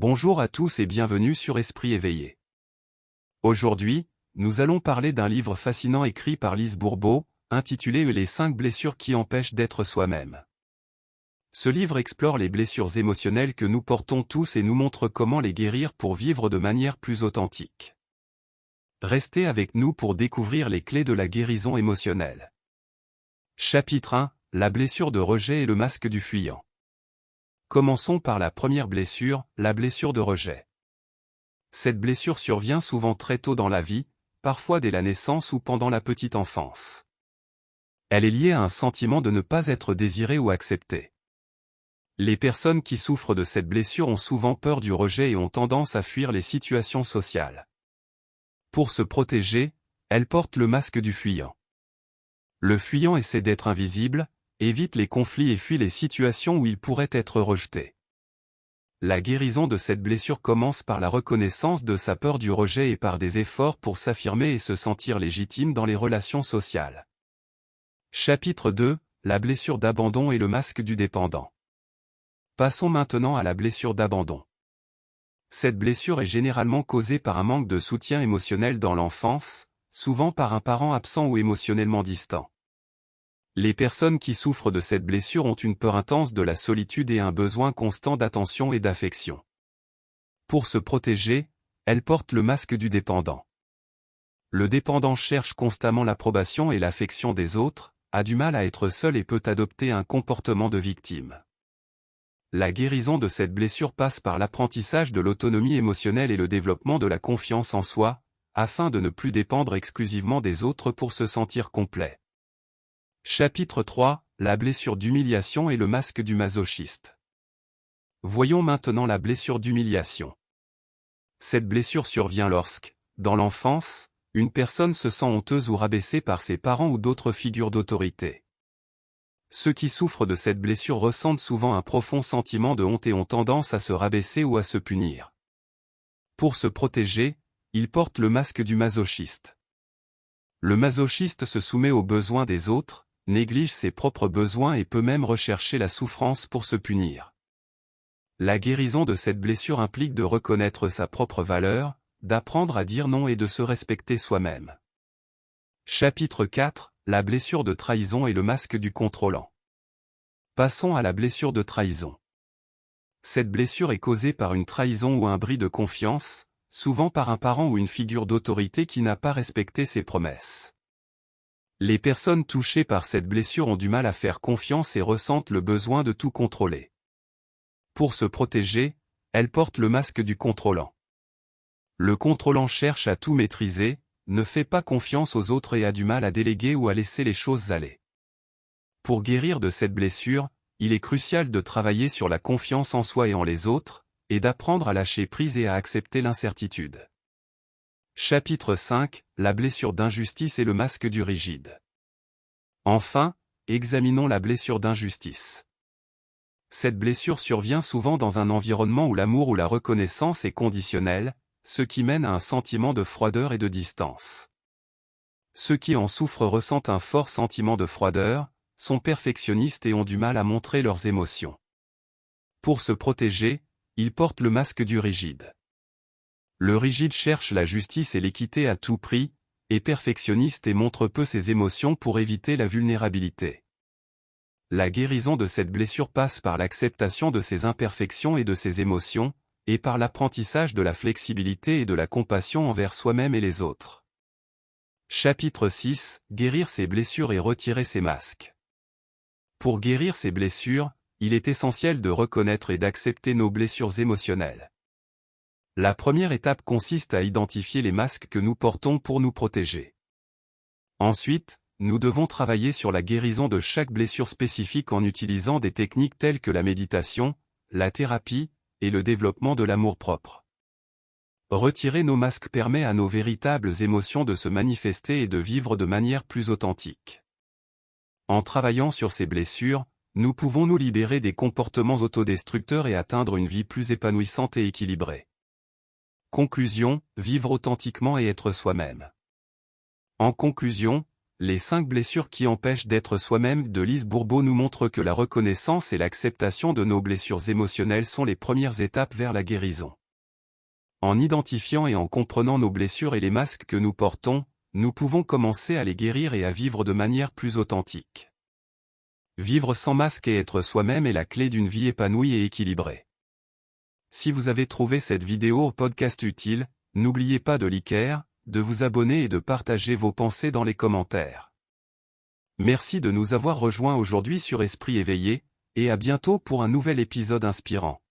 Bonjour à tous et bienvenue sur Esprit éveillé. Aujourd'hui, nous allons parler d'un livre fascinant écrit par Lise Bourbeau, intitulé Les 5 blessures qui empêchent d'être soi-même. Ce livre explore les blessures émotionnelles que nous portons tous et nous montre comment les guérir pour vivre de manière plus authentique. Restez avec nous pour découvrir les clés de la guérison émotionnelle. Chapitre 1, la blessure de rejet et le masque du fuyant. Commençons par la première blessure, la blessure de rejet. Cette blessure survient souvent très tôt dans la vie, parfois dès la naissance ou pendant la petite enfance. Elle est liée à un sentiment de ne pas être désiré ou accepté. Les personnes qui souffrent de cette blessure ont souvent peur du rejet et ont tendance à fuir les situations sociales. Pour se protéger, elles portent le masque du fuyant. Le fuyant essaie d'être invisible, évite les conflits et fuit les situations où il pourrait être rejeté. La guérison de cette blessure commence par la reconnaissance de sa peur du rejet et par des efforts pour s'affirmer et se sentir légitime dans les relations sociales. Chapitre 2, la blessure d'abandon et le masque du dépendant. Passons maintenant à la blessure d'abandon. Cette blessure est généralement causée par un manque de soutien émotionnel dans l'enfance, souvent par un parent absent ou émotionnellement distant. Les personnes qui souffrent de cette blessure ont une peur intense de la solitude et un besoin constant d'attention et d'affection. Pour se protéger, elles portent le masque du dépendant. Le dépendant cherche constamment l'approbation et l'affection des autres, a du mal à être seul et peut adopter un comportement de victime. La guérison de cette blessure passe par l'apprentissage de l'autonomie émotionnelle et le développement de la confiance en soi, afin de ne plus dépendre exclusivement des autres pour se sentir complet. Chapitre 3, la blessure d'humiliation et le masque du masochiste. Voyons maintenant la blessure d'humiliation. Cette blessure survient lorsque, dans l'enfance, une personne se sent honteuse ou rabaissée par ses parents ou d'autres figures d'autorité. Ceux qui souffrent de cette blessure ressentent souvent un profond sentiment de honte et ont tendance à se rabaisser ou à se punir. Pour se protéger, ils portent le masque du masochiste. Le masochiste se soumet aux besoins des autres, néglige ses propres besoins et peut même rechercher la souffrance pour se punir. La guérison de cette blessure implique de reconnaître sa propre valeur, d'apprendre à dire non et de se respecter soi-même. Chapitre 4, la blessure de trahison et le masque du contrôlant. Passons à la blessure de trahison. Cette blessure est causée par une trahison ou un bris de confiance, souvent par un parent ou une figure d'autorité qui n'a pas respecté ses promesses. Les personnes touchées par cette blessure ont du mal à faire confiance et ressentent le besoin de tout contrôler. Pour se protéger, elles portent le masque du contrôlant. Le contrôlant cherche à tout maîtriser, ne fait pas confiance aux autres et a du mal à déléguer ou à laisser les choses aller. Pour guérir de cette blessure, il est crucial de travailler sur la confiance en soi et en les autres, et d'apprendre à lâcher prise et à accepter l'incertitude. Chapitre 5, la blessure d'injustice et le masque du rigide. Enfin, examinons la blessure d'injustice. Cette blessure survient souvent dans un environnement où l'amour ou la reconnaissance est conditionnelle, ce qui mène à un sentiment de froideur et de distance. Ceux qui en souffrent ressentent un fort sentiment de froideur, sont perfectionnistes et ont du mal à montrer leurs émotions. Pour se protéger, ils portent le masque du rigide. Le rigide cherche la justice et l'équité à tout prix, est perfectionniste et montre peu ses émotions pour éviter la vulnérabilité. La guérison de cette blessure passe par l'acceptation de ses imperfections et de ses émotions, et par l'apprentissage de la flexibilité et de la compassion envers soi-même et les autres. Chapitre 6, guérir ses blessures et retirer ses masques. Pour guérir ses blessures, il est essentiel de reconnaître et d'accepter nos blessures émotionnelles. La première étape consiste à identifier les masques que nous portons pour nous protéger. Ensuite, nous devons travailler sur la guérison de chaque blessure spécifique en utilisant des techniques telles que la méditation, la thérapie, et le développement de l'amour-propre. Retirer nos masques permet à nos véritables émotions de se manifester et de vivre de manière plus authentique. En travaillant sur ces blessures, nous pouvons nous libérer des comportements autodestructeurs et atteindre une vie plus épanouissante et équilibrée. Conclusion, vivre authentiquement et être soi-même. En conclusion, Les 5 blessures qui empêchent d'être soi-même de Lise Bourbeau nous montrent que la reconnaissance et l'acceptation de nos blessures émotionnelles sont les premières étapes vers la guérison. En identifiant et en comprenant nos blessures et les masques que nous portons, nous pouvons commencer à les guérir et à vivre de manière plus authentique. Vivre sans masque et être soi-même est la clé d'une vie épanouie et équilibrée. Si vous avez trouvé cette vidéo ou podcast utile, n'oubliez pas de liker, de vous abonner et de partager vos pensées dans les commentaires. Merci de nous avoir rejoints aujourd'hui sur Esprit éveillé, et à bientôt pour un nouvel épisode inspirant.